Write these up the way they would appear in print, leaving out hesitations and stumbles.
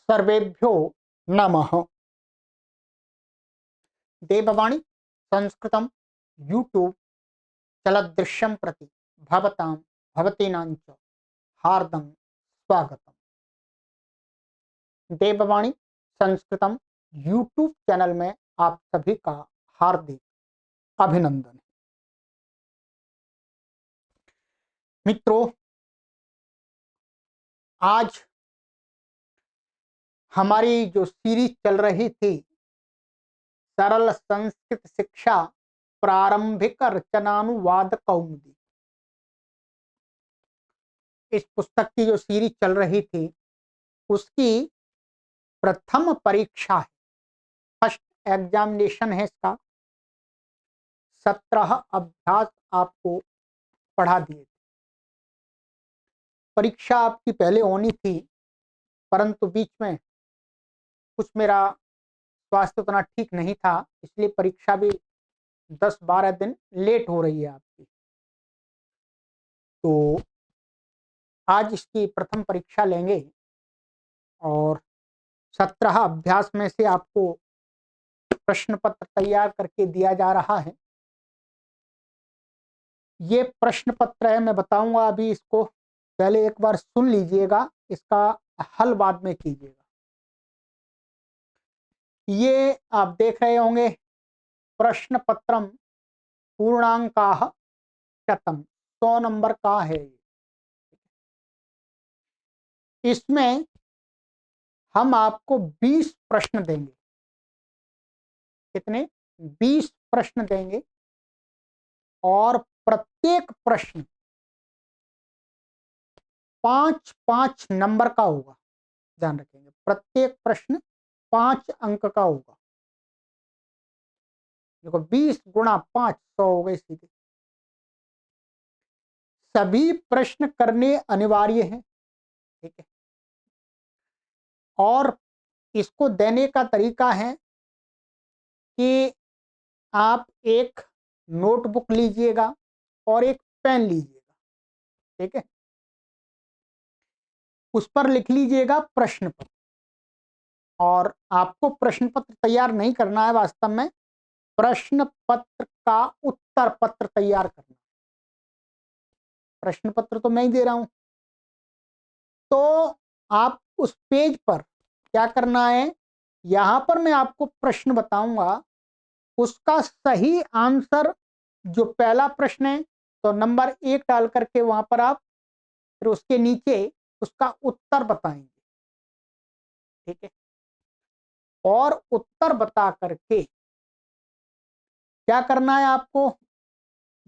सर्वेभ्यो नमः। देववाणी संस्कृतं यूट्यूब चलदृश्यं प्रति भवतां भवतीनां च हार्दं स्वागतम्। देववाणी संस्कृतम यूट्यूब चैनल में आप सभी का हार्दिक अभिनंदन। मित्रों, आज हमारी जो सीरीज चल रही थी सरल संस्कृत शिक्षा प्रारंभिक रचनानुवाद कौमुदी, इस पुस्तक की जो सीरीज चल रही थी उसकी प्रथम परीक्षा है, फर्स्ट एग्जामिनेशन है इसका। 17 अभ्यास आपको पढ़ा दिए थे। परीक्षा आपकी पहले होनी थी, परंतु बीच में कुछ मेरा स्वास्थ्य उतना ठीक नहीं था, इसलिए परीक्षा भी 10-12 दिन लेट हो रही है आपकी। तो आज इसकी प्रथम परीक्षा लेंगे और 17 अभ्यास में से आपको प्रश्न पत्र तैयार करके दिया जा रहा है। ये प्रश्न पत्र है, मैं बताऊंगा अभी इसको, पहले एक बार सुन लीजिएगा, इसका हल बाद में कीजिएगा। ये आप देख रहे होंगे प्रश्न पत्रम पूर्णांकाः शतम, 100 नंबर का है। इसमें हम आपको 20 प्रश्न देंगे। कितने? 20 प्रश्न देंगे और प्रत्येक प्रश्न 5-5 नंबर का होगा। ध्यान रखेंगे, प्रत्येक प्रश्न 5 अंक का होगा। देखो 20 गुणा 5, 100 हो गए सीधे। सभी प्रश्न करने अनिवार्य हैं, ठीक है। और इसको देने का तरीका है कि आप एक नोटबुक लीजिएगा और एक पेन लीजिएगा, ठीक है। उस पर लिख लीजिएगा प्रश्न पत्र, और आपको प्रश्न पत्र तैयार नहीं करना है, वास्तव में प्रश्न पत्र का उत्तर पत्र तैयार करना। प्रश्न पत्र तो मैं ही दे रहा हूं, तो आप उस पेज पर क्या करना है, यहां पर मैं आपको प्रश्न बताऊंगा, उसका सही आंसर जो पहला प्रश्न है तो नंबर 1 डाल करके वहां पर आप फिर उसके नीचे उसका उत्तर बताएंगे, ठीक है। और उत्तर बता करके क्या करना है आपको,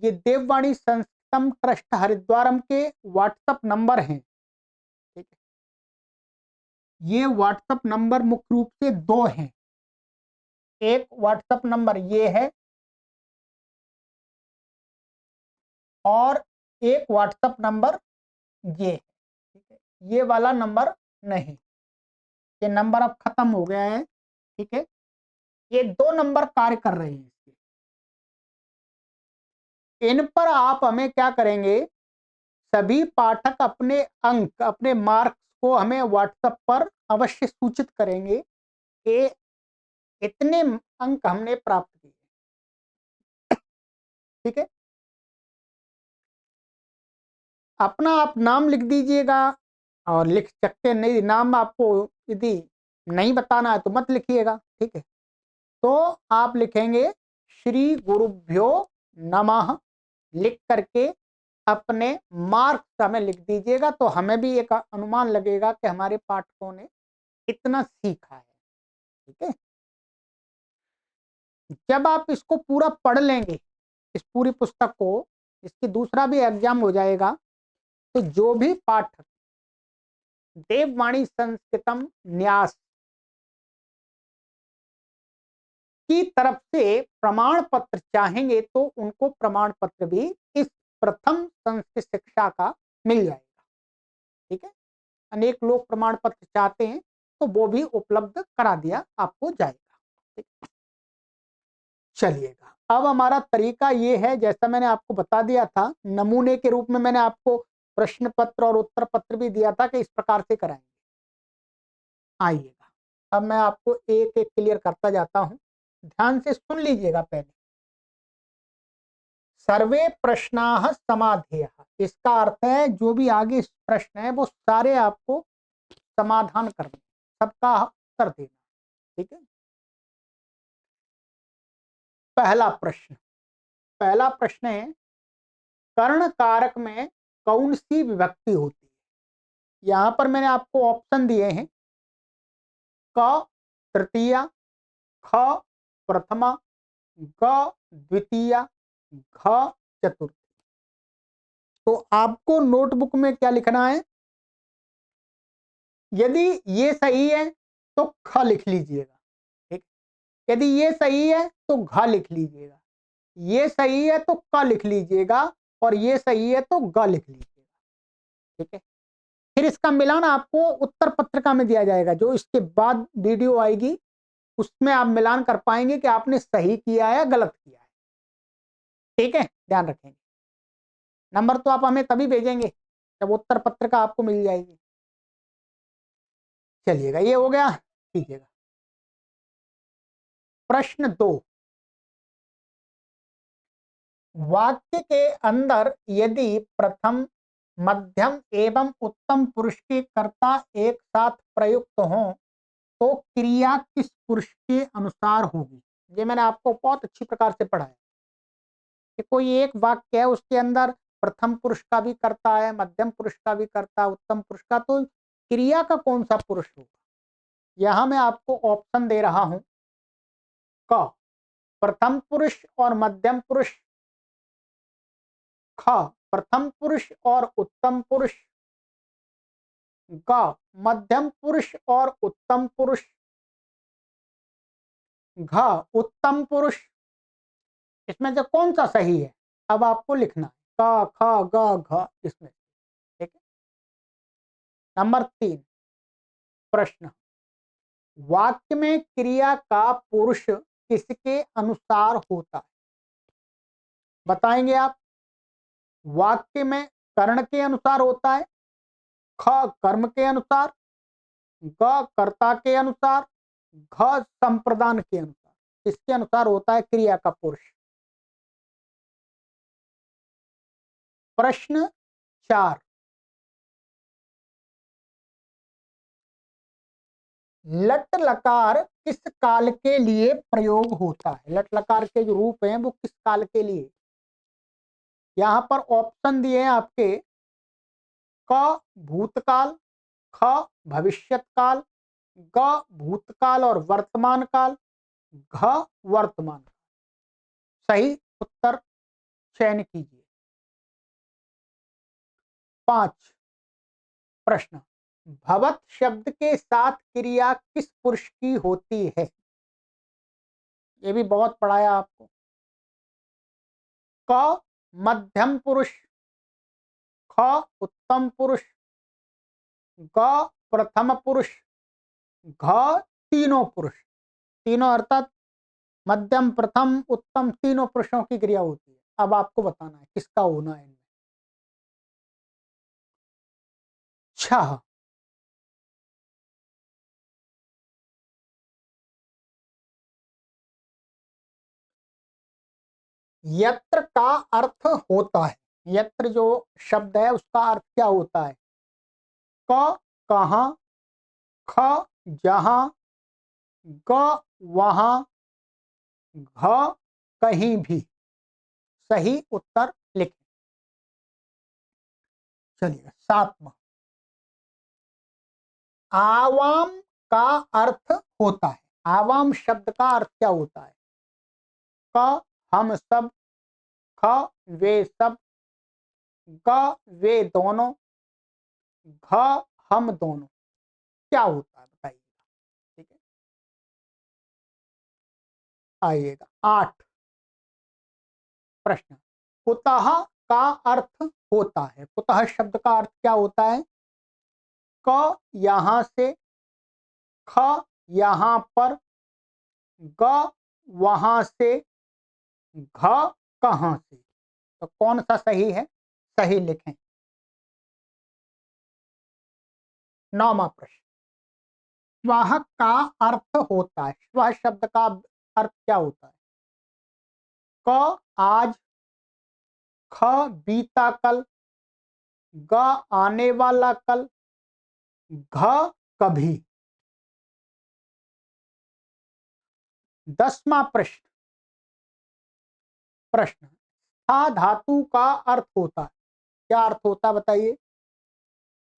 ये देववाणी संस्कृतम ट्रस्ट हरिद्वारम के व्हाट्सएप नंबर हैं, ठीक है। ये व्हाट्सएप नंबर मुख्य रूप से 2 हैं। एक व्हाट्सएप नंबर ये है और एक व्हाट्सएप नंबर ये है, ठीक है। ये वाला नंबर नहीं, ये नंबर अब खत्म हो गया है, ठीक है। ये 2 नंबर कार्य कर रहे हैं। इन पर आप हमें क्या करेंगे, सभी पाठक अपने अंक, अपने मार्क्स को हमें व्हाट्सएप पर अवश्य सूचित करेंगे कि इतने अंक हमने प्राप्त किए, ठीक है। अपना आप नाम लिख दीजिएगा, और लिख सकते नहीं, नाम आपको यदि नहीं बताना है तो मत लिखिएगा, ठीक है। तो आप लिखेंगे श्री गुरुभ्यो नमः, लिख करके अपने मार्क्स हमें लिख दीजिएगा, तो हमें भी एक अनुमान लगेगा कि हमारे पाठकों ने इतना सीखा है, ठीक है। जब आप इसको पूरा पढ़ लेंगे, इस पूरी पुस्तक को, इसकी दूसरा भी एग्जाम हो जाएगा, तो जो भी पाठक देववाणी संस्कृतम न्यास की तरफ से प्रमाण पत्र चाहेंगे तो उनको प्रमाण पत्र भी इस प्रथम संस्कृत शिक्षा का मिल जाएगा, ठीक है। अनेक लोग प्रमाण पत्र चाहते हैं तो वो भी उपलब्ध करा दिया आपको जाएगा, ठीक। चलिएगा, अब हमारा तरीका ये है, जैसा मैंने आपको बता दिया था, नमूने के रूप में मैंने आपको प्रश्न पत्र और उत्तर पत्र भी दिया था कि इस प्रकार से कराएंगे। आइएगा, अब मैं आपको एक एक क्लियर करता जाता हूं, ध्यान से सुन लीजिएगा पहले। सर्वे प्रश्नाः समाधेयः, इसका अर्थ है जो भी आगे प्रश्न है वो सारे आपको समाधान करने, सबका उत्तर देना। ठीक है, पहला प्रश्न है, कर्ण कारक में कौन सी विभक्ति होती है? यहां पर मैंने आपको ऑप्शन दिए हैं, क तृतीया, ख प्रथमा, ग द्वितीया, घ चतुर्थ। तो आपको नोटबुक में क्या लिखना है, यदि ये सही है तो ख लिख लीजिएगा, ठीक, यदि ये सही है तो घ लिख लीजिएगा, ये सही है तो क लिख लीजिएगा, और ये सही है तो ग लिख लीजिएगा। ठीक है, फिर इसका मिलान आपको उत्तर पत्रिका में दिया जाएगा, जो इसके बाद वीडियो आएगी उसमें आप मिलान कर पाएंगे कि आपने सही किया है या गलत किया है। ठीक है, ध्यान रखेंगे। नंबर तो आप हमें तभी भेजेंगे जब उत्तर पत्रिका आपको मिल जाएगी। चलिएगा, ये हो गया, कीजिएगा। प्रश्न 2, वाक्य के अंदर यदि प्रथम, मध्यम एवं उत्तम पुरुष के कर्ता एक साथ प्रयुक्त हों तो क्रिया किस पुरुष के अनुसार होगी? ये मैंने आपको बहुत अच्छी प्रकार से पढ़ा है कि कोई एक वाक्य है, उसके अंदर प्रथम पुरुष का भी कर्ता है, मध्यम पुरुष का भी कर्ता है, उत्तम पुरुष का, तो क्रिया का कौन सा पुरुष होगा? यहां मैं आपको ऑप्शन दे रहा हूं, क प्रथम पुरुष और मध्यम पुरुष, ख प्रथम पुरुष और उत्तम पुरुष, ग मध्यम पुरुष और उत्तम पुरुष, घ उत्तम पुरुष। इसमें से कौन सा सही है? अब आपको लिखना है क ख ग घ इसमें। ठीक है, नंबर 3 प्रश्न, वाक्य में क्रिया का पुरुष किसके अनुसार होता है? बताएंगे आप। वाक्य में कर्ण के अनुसार होता है, ख कर्म के अनुसार, ग कर्ता के अनुसार, घ संप्रदान के अनुसार। किसके अनुसार होता है क्रिया का पुरुष? प्रश्न 4, लट लकार किस काल के लिए प्रयोग होता है? लट लकार के जो रूप हैं वो किस काल के लिए? यहां पर ऑप्शन दिए हैं आपके, क भूतकाल, ख भविष्यत काल, ग भूतकाल और वर्तमान काल, घ वर्तमान। सही उत्तर चयन कीजिए। 5 प्रश्न, भवत शब्द के साथ क्रिया किस पुरुष की होती है? ये भी बहुत पढ़ा है आपको। क मध्यम पुरुष, ख उत्तम पुरुष, ग प्रथम पुरुष, घ तीनों पुरुष। तीनों अर्थात मध्यम प्रथम उत्तम तीनों पुरुषों की क्रिया होती है। अब आपको बताना है किसका होना है इनमें। 6 यत्र का अर्थ होता है, यत्र जो शब्द है उसका अर्थ क्या होता है? क कहां, ख जहां, ग वहां, घ कहीं भी। सही उत्तर लिखें। चलिए 7वां, आवाम का अर्थ होता है। आवाम शब्द का अर्थ क्या होता है? क हम सब, ख वे सब, ग वे दोनों, घ हम दोनों। क्या होता है बताइएगा। ठीक है, आइएगा 8 प्रश्न, कुतः का अर्थ होता है। कुतः शब्द का अर्थ क्या होता है? क यहां से, ख यहां पर, ग वहां से, घ कहां से। तो कौन सा सही है? सही लिखें। 9वां प्रश्न, श्वः का अर्थ होता है, श्वः शब्द का अर्थ क्या होता है? क आज, ख बीता कल, ग आने वाला कल, घ कभी। 10वां प्रश्न था धातु का अर्थ होता है, क्या अर्थ होता है बताइए?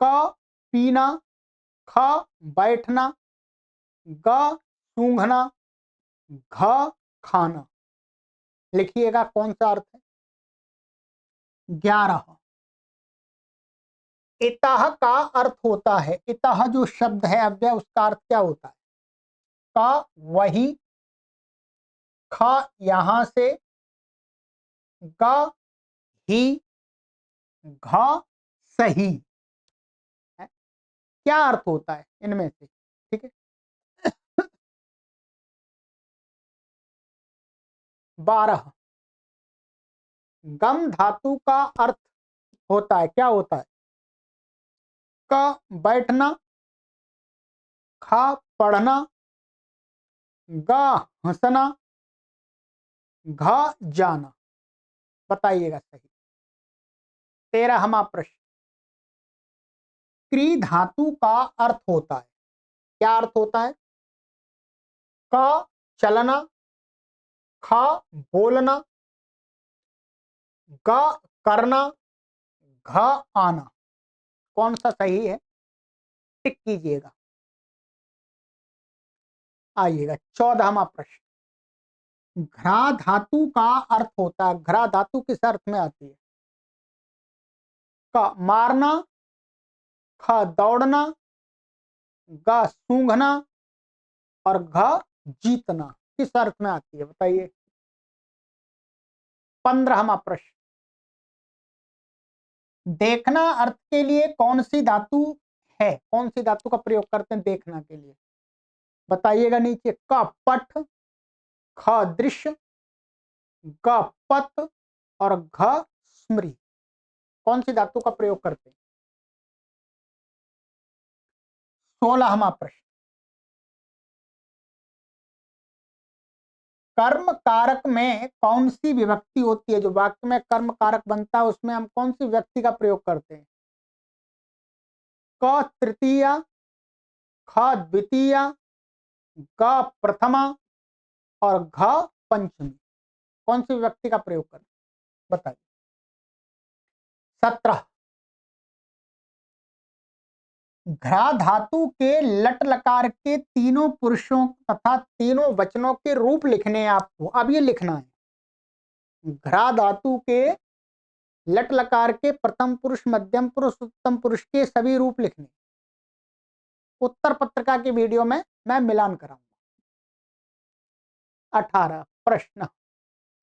क पीना, ख बैठना, ग सूंघना, घ खाना। लिखिएगा कौन सा अर्थ है? 11। इतः का अर्थ होता है, इतः जो शब्द है अव्यय, उसका अर्थ क्या होता है? क वही, ख यहां से, ग ही, घ सही है? क्या अर्थ होता है इनमें से? ठीक है। 12 गम धातु का अर्थ होता है, क्या होता है? क बैठना, ख पढ़ना, ग हंसना, घ जाना। बताइएगा सही। 13वां प्रश्न क्री धातु का अर्थ होता है, क्या अर्थ होता है? क चलना, ख बोलना, ग करना, घ आना। कौन सा सही है? टिक कीजिएगा। आइएगा 14वां प्रश्न घ्रा धातु का अर्थ होता है, घ्रा धातु किस अर्थ में आती है? क मारना, ख दौड़ना, ग सूंघना और घ जीतना। किस अर्थ में आती है बताइए? 15वां प्रश्न देखना अर्थ के लिए कौन सी धातु है, कौन सी धातु का प्रयोग करते हैं देखना के लिए? बताइएगा नीचे। क पठ, ख दृश्य, ग पत और घ स्मृति। कौन सी धातु का प्रयोग करते हैं? 16वां प्रश्न कर्म कारक में कौन सी विभक्ति होती है, जो वाक्य में कर्म कारक बनता है उसमें हम कौन सी विभक्ति का प्रयोग करते हैं? क तृतीया, ख द्वितीया, ग प्रथमा और घ पंचमी। कौन सी विभक्ति का प्रयोग करते हैं बताइए? 17 घ्रा धातु के लट लकार के तीनों पुरुषों तथा तीनों वचनों के रूप लिखने हैं आपको। अब ये लिखना है घ्रा धातु के लट लकार के प्रथम पुरुष, मध्यम पुरुष, उत्तम पुरुष के सभी रूप लिखने। उत्तर पत्रिका की वीडियो में मैं मिलान कराऊंगा। 18 प्रश्न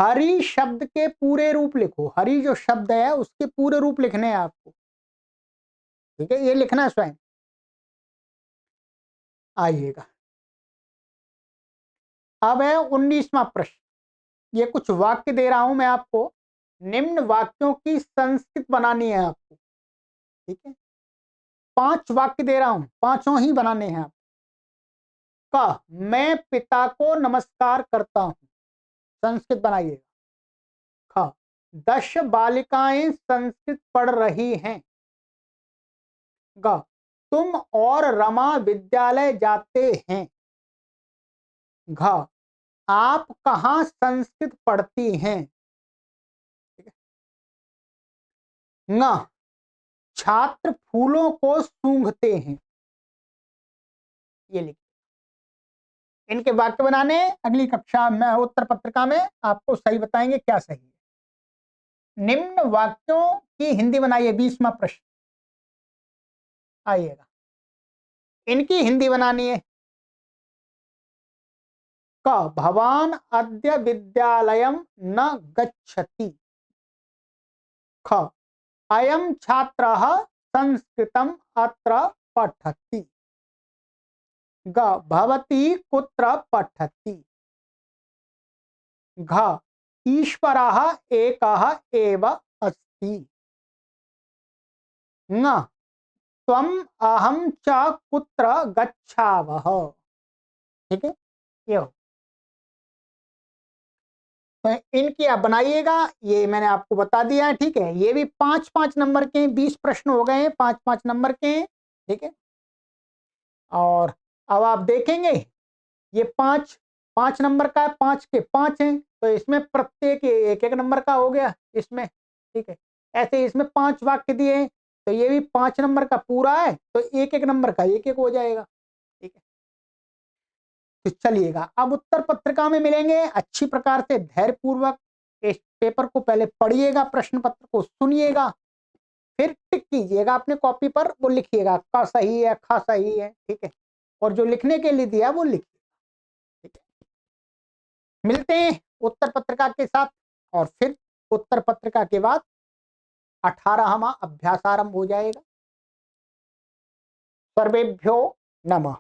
हरि शब्द के पूरे रूप लिखो। हरि जो शब्द है उसके पूरे रूप लिखने हैं आपको, ठीक है? ये लिखना है स्वयं। आइएगा अब है 19वां प्रश्न। ये कुछ वाक्य दे रहा हूं मैं आपको, निम्न वाक्यों की संस्कृत बनानी है आपको, ठीक है? 5 वाक्य दे रहा हूं, पांचों ही बनाने हैं आप। क मैं पिता को नमस्कार करता हूं, संस्कृत बनाइएगा। ख 10 बालिकाएं संस्कृत पढ़ रही हैं। ग तुम और रमा विद्यालय जाते हैं। घ आप कहाँ संस्कृत पढ़ती हैं। ङ छात्र फूलों को सूंघते हैं। ये लिखिए। इनके वाक्य बनाने अगली कक्षा में उत्तर पत्रिका में आपको सही बताएंगे क्या सही है। निम्न वाक्यों की हिंदी बनाइए। 20वां प्रश्न आइएगा, इनकी हिंदी बनानी है। क भवान अद्य विद्यालयम न गच्छति। ख अयं छात्रः संस्कृतम् अत्र पठति। ग भवती कुत्र पठति। घ ईश्वरः एकः एव अस्ति। ङ त्वम अहम च कुत्र गच्छावः। ठीक है, ये हो। तो इनकी आप बनाइएगा, ये मैंने आपको बता दिया है। ठीक है, ये भी 5-5 नंबर के 20 प्रश्न हो गए हैं, 5-5 नंबर के हैं। ठीक है, और अब आप देखेंगे ये 5-5 नंबर का है, 5 के 5 हैं, तो इसमें प्रत्येक 1-1 नंबर का हो गया इसमें। ठीक है, ऐसे इसमें 5 वाक्य दिए हैं, तो ये भी 5 नंबर का पूरा है, तो 1-1 नंबर का 1-1 हो जाएगा। ठीक है, तो चलिएगा अब उत्तर पत्रिका में मिलेंगे। अच्छी प्रकार से धैर्यपूर्वक इस पेपर को पहले पढ़िएगा, प्रश्न पत्र को सुनिएगा, फिर टिक कीजिएगा अपने कॉपी पर, वो लिखिएगा क सही है, ख सही है। ठीक है, और जो लिखने के लिए दिया वो लिखिए। ठीक है, मिलते हैं उत्तर पत्रिका के साथ, और फिर उत्तर पत्रिका के बाद 18वां अभ्यास आरंभ हो जाएगा। सर्वेभ्यो नमः।